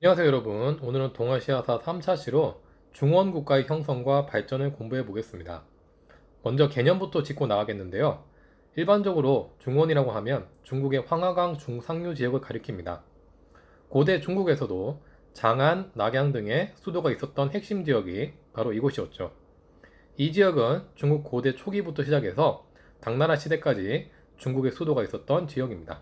안녕하세요 여러분. 오늘은 동아시아사 3차 시로 중원 국가의 형성과 발전을 공부해 보겠습니다. 먼저 개념부터 짚고 나가겠는데요. 일반적으로 중원이라고 하면 중국의 황하강 중상류 지역을 가리킵니다. 고대 중국에서도 장안, 낙양 등의 수도가 있었던 핵심 지역이 바로 이곳이었죠. 이 지역은 중국 고대 초기부터 시작해서 당나라 시대까지 중국의 수도가 있었던 지역입니다.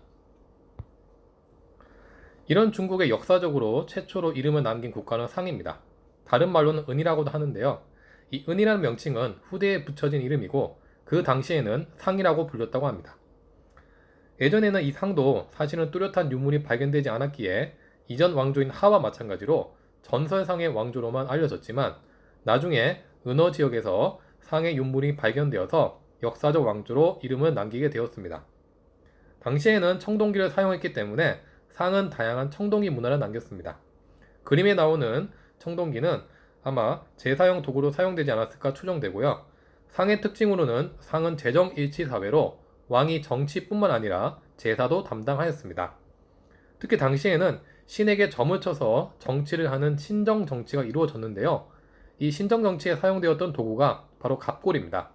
이런 중국의 역사적으로 최초로 이름을 남긴 국가는 상입니다. 다른 말로는 은이라고도 하는데요. 이 은이라는 명칭은 후대에 붙여진 이름이고 그 당시에는 상이라고 불렸다고 합니다. 예전에는 이 상도 사실은 뚜렷한 유물이 발견되지 않았기에 이전 왕조인 하와 마찬가지로 전설상의 왕조로만 알려졌지만 나중에 은어 지역에서 상의 유물이 발견되어서 역사적 왕조로 이름을 남기게 되었습니다. 당시에는 청동기를 사용했기 때문에 상은 다양한 청동기 문화를 남겼습니다. 그림에 나오는 청동기는 아마 제사용 도구로 사용되지 않았을까 추정되고요. 상의 특징으로는 상은 재정일치 사회로 왕이 정치뿐만 아니라 제사도 담당하였습니다. 특히 당시에는 신에게 점을 쳐서 정치를 하는 신정 정치가 이루어졌는데요. 이 신정 정치에 사용되었던 도구가 바로 갑골입니다.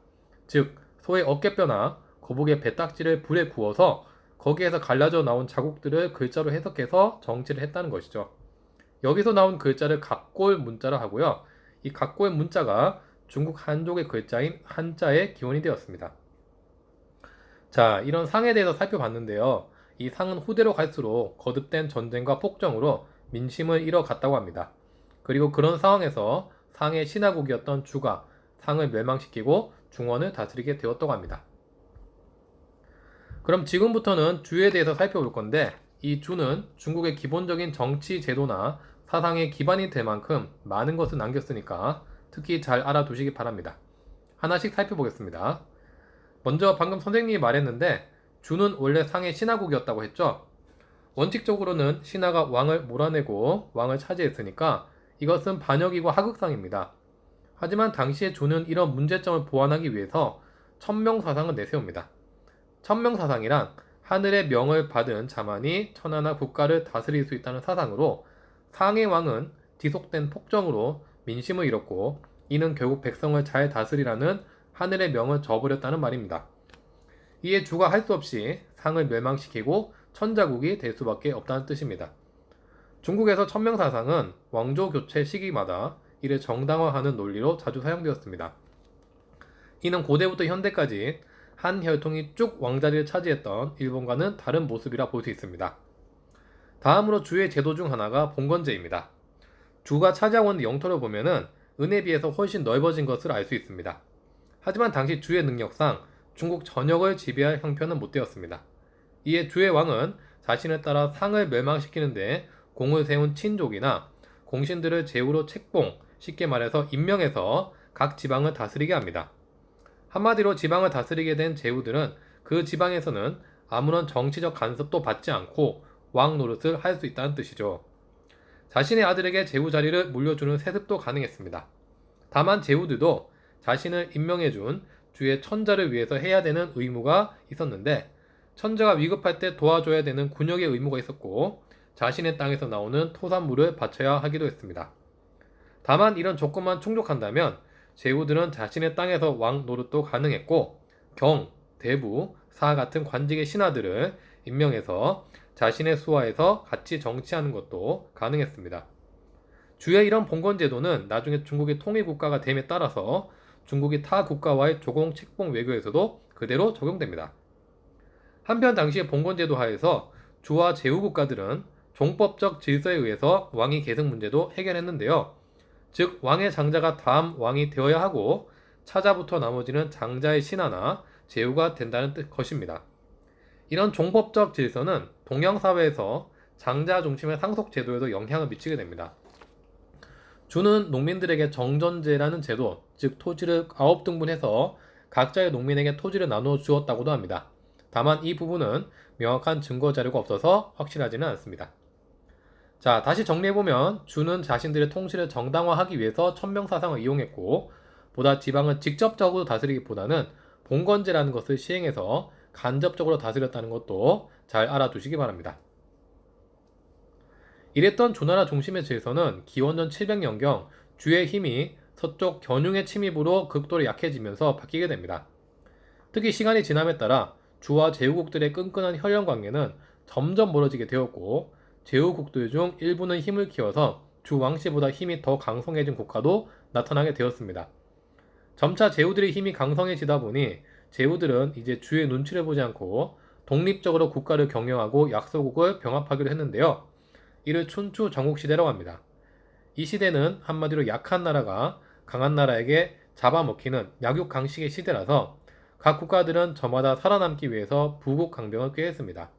즉 소의 어깨뼈나 거북의 배딱지를 불에 구워서 거기에서 갈라져 나온 자국들을 글자로 해석해서 정치를 했다는 것이죠. 여기서 나온 글자를 갑골 문자라 하고요. 이 갑골 문자가 중국 한족의 글자인 한자의 기원이 되었습니다. 자, 이런 상에 대해서 살펴봤는데요. 이 상은 후대로 갈수록 거듭된 전쟁과 폭정으로 민심을 잃어갔다고 합니다. 그리고 그런 상황에서 상의 신하국이었던 주가 상을 멸망시키고 중원을 다스리게 되었다고 합니다. 그럼 지금부터는 주에 대해서 살펴볼 건데 이 주는 중국의 기본적인 정치 제도나 사상의 기반이 될 만큼 많은 것을 남겼으니까 특히 잘 알아두시기 바랍니다. 하나씩 살펴보겠습니다. 먼저 방금 선생님이 말했는데 주는 원래 상의 신하국이었다고 했죠. 원칙적으로는 신하가 왕을 몰아내고 왕을 차지했으니까 이것은 반역이고 하극상입니다. 하지만 당시의 주는 이런 문제점을 보완하기 위해서 천명사상을 내세웁니다. 천명사상이란 하늘의 명을 받은 자만이 천하나 국가를 다스릴 수 있다는 사상으로 상의 왕은 지속된 폭정으로 민심을 잃었고 이는 결국 백성을 잘 다스리라는 하늘의 명을 저버렸다는 말입니다. 이에 주가 할 수 없이 상을 멸망시키고 천자국이 될 수밖에 없다는 뜻입니다. 중국에서 천명사상은 왕조 교체 시기마다 이를 정당화하는 논리로 자주 사용되었습니다. 이는 고대부터 현대까지 한 혈통이 쭉 왕자리를 차지했던 일본과는 다른 모습이라 볼 수 있습니다. 다음으로 주의 제도 중 하나가 봉건제입니다. 주가 차지하고 있는 영토를 보면은 은에 비해서 훨씬 넓어진 것을 알 수 있습니다. 하지만 당시 주의 능력상 중국 전역을 지배할 형편은 못 되었습니다. 이에 주의 왕은 자신을 따라 상을 멸망시키는데 공을 세운 친족이나 공신들을 제후로 책봉, 쉽게 말해서 임명해서 각 지방을 다스리게 합니다. 한마디로 지방을 다스리게 된 제후들은 그 지방에서는 아무런 정치적 간섭도 받지 않고 왕 노릇을 할 수 있다는 뜻이죠. 자신의 아들에게 제후 자리를 물려주는 세습도 가능했습니다. 다만 제후들도 자신을 임명해준 주의 천자를 위해서 해야 되는 의무가 있었는데 천자가 위급할 때 도와줘야 되는 군역의 의무가 있었고 자신의 땅에서 나오는 토산물을 바쳐야 하기도 했습니다. 다만 이런 조건만 충족한다면 제후들은 자신의 땅에서 왕 노릇도 가능했고 경, 대부, 사 같은 관직의 신하들을 임명해서 자신의 수하에서 같이 정치하는 것도 가능했습니다. 주의 이런 봉건제도는 나중에 중국의 통일국가가 됨에 따라서 중국이 타 국가와의 조공 책봉 외교에서도 그대로 적용됩니다. 한편 당시의 봉건제도 하에서 주와 제후 국가들은 종법적 질서에 의해서 왕위 계승 문제도 해결했는데요. 즉 왕의 장자가 다음 왕이 되어야 하고 차자부터 나머지는 장자의 신하나 제후가 된다는 것입니다. 이런 종법적 질서는 동양 사회에서 장자 중심의 상속 제도에도 영향을 미치게 됩니다. 주는 농민들에게 정전제라는 제도, 즉 토지를 9등분해서 각자의 농민에게 토지를 나누어 주었다고도 합니다. 다만 이 부분은 명확한 증거 자료가 없어서 확실하지는 않습니다. 자, 다시 정리해보면 주는 자신들의 통치를 정당화하기 위해서 천명사상을 이용했고 보다 지방을 직접적으로 다스리기보다는 봉건제라는 것을 시행해서 간접적으로 다스렸다는 것도 잘 알아두시기 바랍니다. 이랬던 조나라 중심의 지에서는 기원전 700년경 주의 힘이 서쪽 견융의 침입으로 극도로 약해지면서 바뀌게 됩니다. 특히 시간이 지남에 따라 주와 제후국들의 끈끈한 혈연 관계는 점점 멀어지게 되었고, 제후국들 중 일부는 힘을 키워서 주 왕씨보다 힘이 더 강성해진 국가도 나타나게 되었습니다. 점차 제후들의 힘이 강성해지다 보니 제후들은 이제 주의 눈치를 보지 않고 독립적으로 국가를 경영하고 약소국을 병합하기로 했는데요. 이를 춘추 전국시대라고 합니다. 이 시대는 한마디로 약한 나라가 강한 나라에게 잡아먹히는 약육강식의 시대라서 각 국가들은 저마다 살아남기 위해서 부국강병을 꾀했습니다.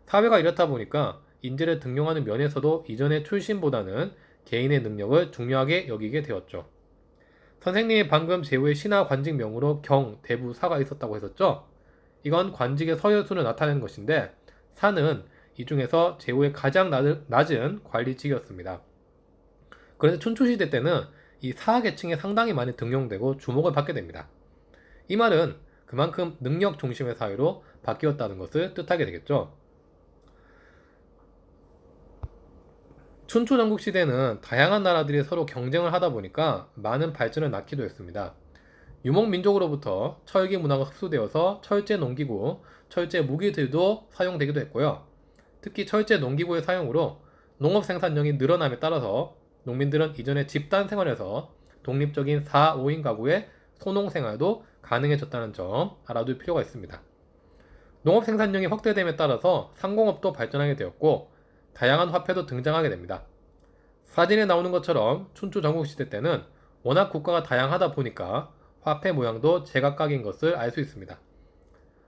사회가 이렇다 보니까 인재를 등용하는 면에서도 이전의 출신보다는 개인의 능력을 중요하게 여기게 되었죠. 선생님이 방금 제후의 신하 관직명으로 경, 대부, 사가 있었다고 했었죠? 이건 관직의 서열순을 나타내는 것인데, 사는 이 중에서 제후의 가장 낮은 관리직이었습니다. 그래서 춘추시대 때는 이 사계층에 상당히 많이 등용되고 주목을 받게 됩니다. 이 말은 그만큼 능력 중심의 사회로 바뀌었다는 것을 뜻하게 되겠죠. 춘추 전국시대는 다양한 나라들이 서로 경쟁을 하다 보니까 많은 발전을 낳기도 했습니다. 유목민족으로부터 철기 문화가 흡수되어서 철제 농기구, 철제 무기들도 사용되기도 했고요. 특히 철제 농기구의 사용으로 농업 생산량이 늘어남에 따라서 농민들은 이전에 집단 생활에서 독립적인 4, 5인 가구의 소농 생활도 가능해졌다는 점 알아둘 필요가 있습니다. 농업 생산량이 확대됨에 따라서 상공업도 발전하게 되었고, 다양한 화폐도 등장하게 됩니다. 사진에 나오는 것처럼 춘추 전국시대 때는 워낙 국가가 다양하다 보니까 화폐 모양도 제각각인 것을 알 수 있습니다.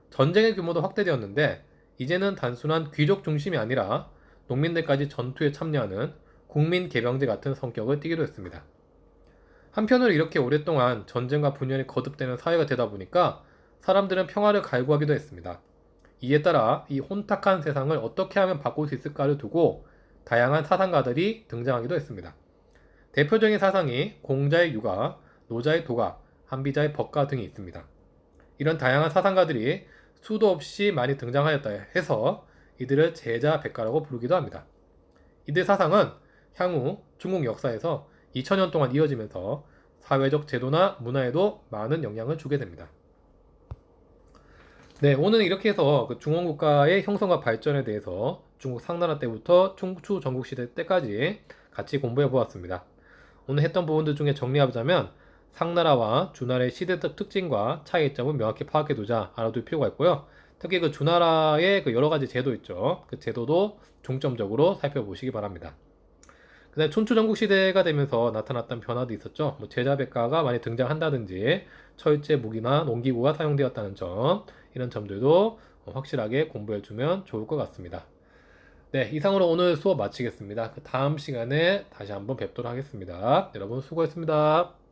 전쟁의 규모도 확대되었는데, 이제는 단순한 귀족 중심이 아니라 농민들까지 전투에 참여하는 국민 개병제 같은 성격을 띠기도 했습니다. 한편으로 이렇게 오랫동안 전쟁과 분열이 거듭되는 사회가 되다 보니까 사람들은 평화를 갈구하기도 했습니다. 이에 따라 이 혼탁한 세상을 어떻게 하면 바꿀 수 있을까를 두고 다양한 사상가들이 등장하기도 했습니다. 대표적인 사상이 공자의 유가, 노자의 도가, 한비자의 법가 등이 있습니다. 이런 다양한 사상가들이 수도 없이 많이 등장하였다 해서 이들을 제자백가라고 부르기도 합니다. 이들 사상은 향후 중국 역사에서 2000년 동안 이어지면서 사회적 제도나 문화에도 많은 영향을 주게 됩니다. 네, 오늘은 이렇게 해서 그 중원국가의 형성과 발전에 대해서 중국 상나라 때부터 춘추 전국시대 때까지 같이 공부해 보았습니다. 오늘 했던 부분들 중에 정리하자면 상나라와 주나라의 시대적 특징과 차이점을 명확히 파악해 두자 알아둘 필요가 있고요. 특히 그 주나라의 그 여러 가지 제도 있죠. 그 제도도 중점적으로 살펴보시기 바랍니다. 그 다음에 춘추 전국시대가 되면서 나타났던 변화도 있었죠. 뭐 제자백가가 많이 등장한다든지 철제 무기나 농기구가 사용되었다는 점, 이런 점들도 확실하게 공부해주면 좋을 것 같습니다. 네, 이상으로 오늘 수업 마치겠습니다. 그 다음 시간에 다시 한번 뵙도록 하겠습니다. 여러분 수고했습니다.